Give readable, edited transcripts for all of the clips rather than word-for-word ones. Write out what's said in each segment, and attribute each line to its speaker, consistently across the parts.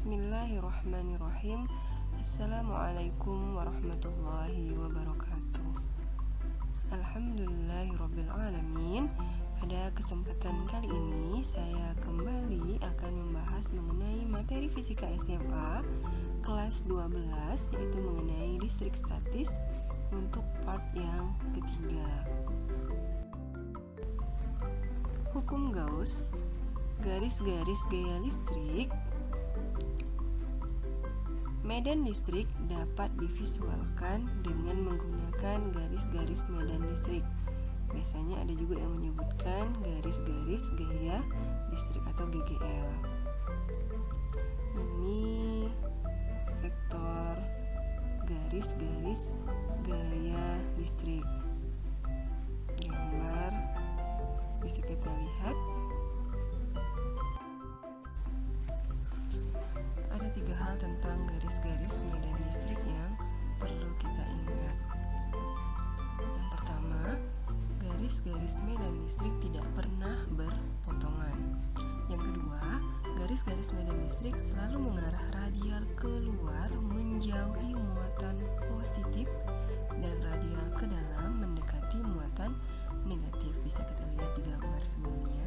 Speaker 1: Bismillahirrahmanirrahim. Assalamualaikum warahmatullahi wabarakatuh. Alhamdulillahirrabbilalamin. Pada kesempatan kali ini saya kembali akan membahas mengenai materi fisika SMA kelas 12, yaitu mengenai listrik statis untuk part yang ketiga. Hukum Gauss, garis-garis gaya listrik. Medan listrik dapat divisualkan dengan menggunakan garis-garis medan listrik. Biasanya ada juga yang menyebutkan garis-garis gaya listrik atau GGL. Ini vektor garis-garis gaya listrik. Gambar bisa kita lihat. Ada 3 hal tentang garis-garis medan listrik yang perlu kita ingat. Yang pertama, garis-garis medan listrik tidak pernah berpotongan. Yang kedua, garis-garis medan listrik selalu mengarah radial keluar menjauhi muatan positif dan radial ke dalam mendekati muatan negatif. Bisa kita lihat di gambar sebelumnya.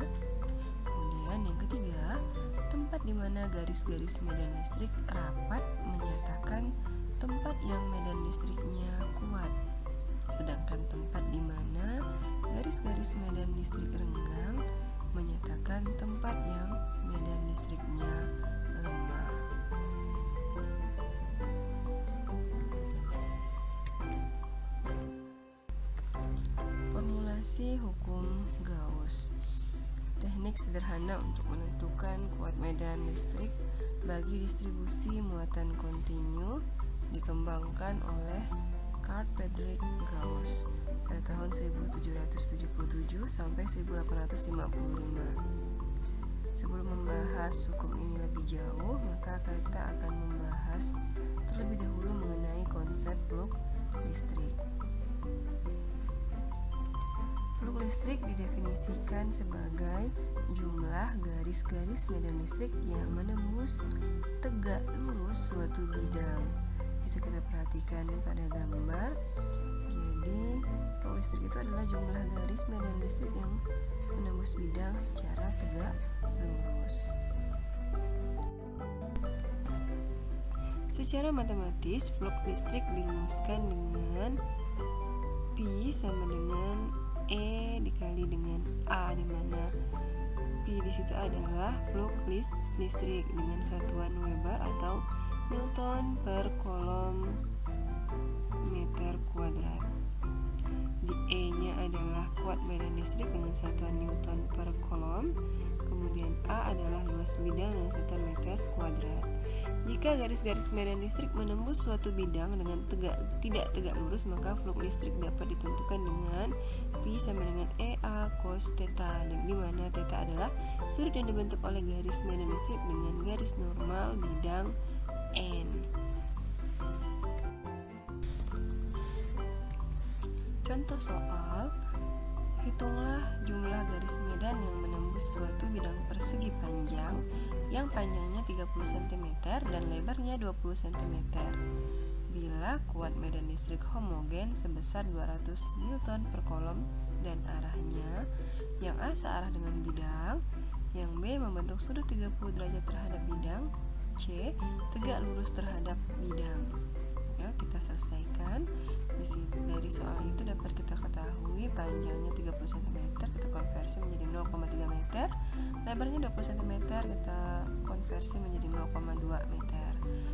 Speaker 1: Kemudian yang ketiga, tempat di mana garis-garis medan listrik rapat menyatakan tempat yang medan listriknya kuat, sedangkan tempat di mana garis-garis medan listrik renggang menyatakan tempat yang medan listriknya lemah. Formulasi hukum Gauss. Teknik sederhana untuk menentukan kuat medan listrik bagi distribusi muatan kontinu dikembangkan oleh Carl Friedrich Gauss pada tahun 1777 sampai 1855. Sebelum membahas hukum ini lebih jauh, maka kita akan membahas terlebih dahulu mengenai konsep flux listrik. Flux listrik didefinisikan sebagai jumlah garis-garis medan listrik yang menembus tegak lurus suatu bidang. Bisa kita perhatikan pada gambar. Jadi, flux listrik itu adalah jumlah garis medan listrik yang menembus bidang secara tegak lurus. Secara matematis, flux listrik dirumuskan dengan Pi sama dengan E dikali dengan A, di mana Pi di situ adalah flux listrik dengan satuan Weber atau Newton per kolom meter kuadrat. Di E-nya adalah kuat medan listrik dengan satuan Newton per kolom. Kemudian A adalah luas bidang dengan satuan meter kuadrat. Jika garis-garis medan listrik menembus suatu bidang dengan tidak tegak lurus, maka flux listrik dapat ditentukan dengan Pi sama dengan EA cos theta, di mana theta adalah sudut yang dibentuk oleh garis medan listrik dengan garis normal bidang N. Contoh soal, hitunglah jumlah garis medan yang menembus suatu bidang persegi panjang yang panjangnya 30 cm dan lebarnya 20 cm. Bila kuat medan listrik homogen sebesar 200 Newton per kolom dan arahnya, yang A searah dengan bidang, yang B membentuk sudut 30 derajat terhadap bidang, C tegak lurus terhadap bidang. Ya, kita selesaikan. Dari soal itu dapat kita ketahui panjangnya 30 cm kita konversi menjadi 0,3 meter, lebarnya 20 cm kita konversi menjadi 0,2 meter.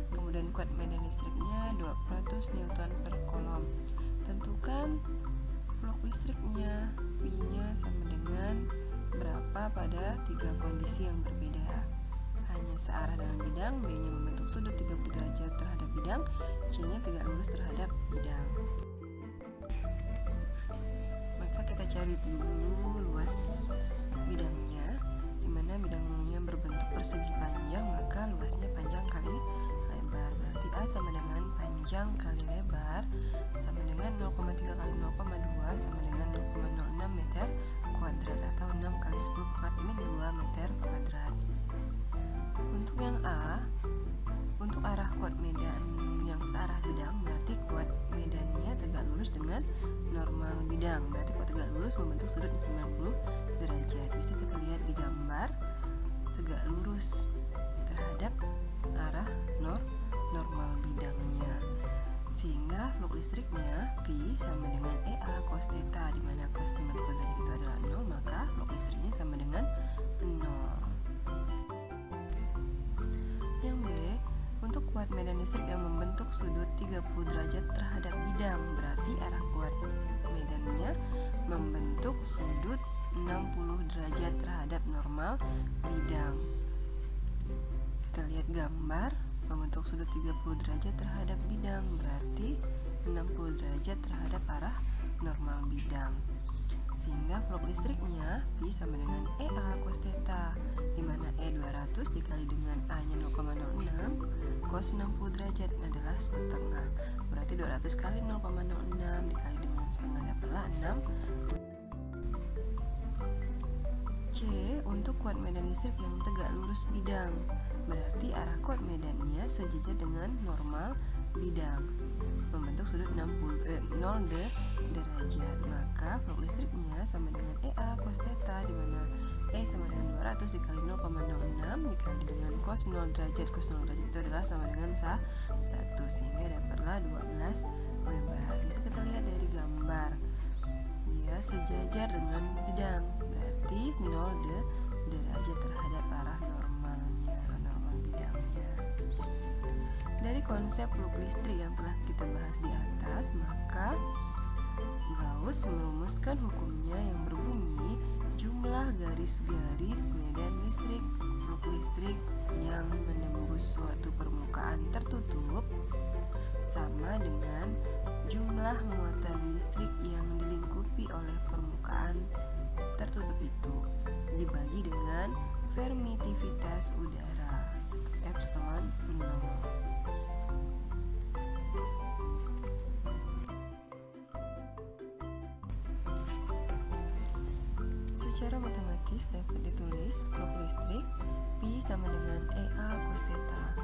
Speaker 1: Kemudian kuat medan listriknya 200 Newton per kolom. Tentukan flux listriknya, P-nya sama dengan berapa pada 3 kondisi yang berbeda. A-nya searah dengan bidang, B-nya membentuk sudut 30 derajat terhadap bidang, C-nya tegak lurus terhadap bidang. Maka kita cari dulu luas bidangnya, di mana bidangnya berbentuk persegi panjang, maka luasnya panjang kali lebar. Berarti A sama dengan panjang kali lebar sama dengan 0,3 kali 0,2 sama dengan 0,06 meter kuadrat atau 6 kali 10 pangkat min 2 meter kuadrat. Untuk yang A, searah bidang, berarti kuat medannya tegak lurus dengan normal bidang. Berarti kuat tegak lurus membentuk sudut 90 derajat. Bisa kita lihat di gambar tegak lurus terhadap arah normal bidangnya. Sehingga flux listriknya P sama dengan EA cos theta, di mana cos 90 derajat itu adalah 0, maka flux listriknya sama dengan 0. Yang B, untuk kuat medan listrik yang membentuk sudut 30 derajat terhadap bidang, berarti arah kuat medannya membentuk sudut 60 derajat terhadap normal bidang. Kita lihat gambar membentuk sudut 30 derajat terhadap bidang, berarti 60 derajat terhadap arah normal bidang. Sehingga flux listriknya P sama dengan EA cos theta, di mana E 200 dikali dengan A-nya 0,06, cos 60 derajat adalah setengah. Berarti 200 kali 0,06 dikali dengan setengah dapatlah 6. C, untuk kuat medan listrik yang tegak lurus bidang, berarti arah kuat medannya sejajar dengan normal bidang, membentuk sudut 0 derajat. Maka flux listriknya sama dengan EA cos theta, di mana E sama dengan 200 dikali 0,06 dikali dengan cos 0 derajat. Cos 0 derajat itu adalah sama dengan 1, sehingga dapatlah 12 Weber. Bisa kita lihat dari gambar, dia sejajar dengan bidang, berarti 0 derajat terhadap arah normal bidangnya. Dari konsep flux listrik yang telah kita bahas di atas, maka Gauss merumuskan hukumnya yang berbunyi jumlah garis-garis medan listrik flux listrik yang menembus suatu permukaan tertutup sama dengan jumlah muatan listrik yang dilingkupi oleh permukaan tertutup itu dibagi dengan permitivitas udara epsilon 0. Secara matematis dapat ditulis flux listrik P sama dengan EA cos theta.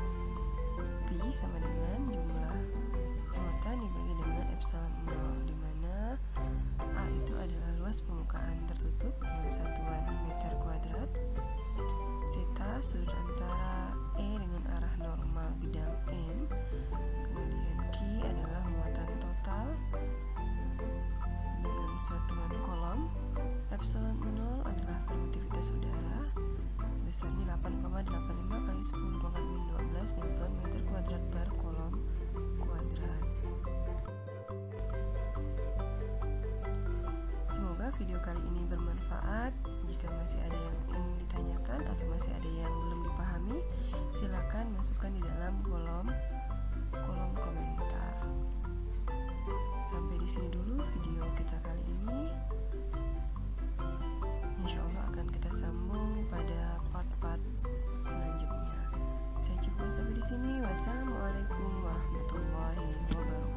Speaker 1: P sama dengan jumlah muatan dibagi dengan epsilon 0, di mana A itu adalah luas permukaan tertutup dengan satuan meter kuadrat. Theta sudut antara E dengan arah normal bidang N. Kemudian Q adalah muatan total dengan satuan kolom. Epsilon 0 adalah permitivitas udara, besarnya 8,85 kali 10 pangkat min 12 Newton meter kuadrat per kolom kuadrat. Semoga video kali ini bermanfaat. Jika masih ada yang ingin ditanyakan atau masih ada yang belum dipahami, silakan masukkan di dalam kolom komentar. Sampai di sini dulu video kita kali ini. Insya Allah akan kita sambung pada part-part selanjutnya. Saya cukup sampai di sini. Wassalamualaikum warahmatullahi wabarakatuh.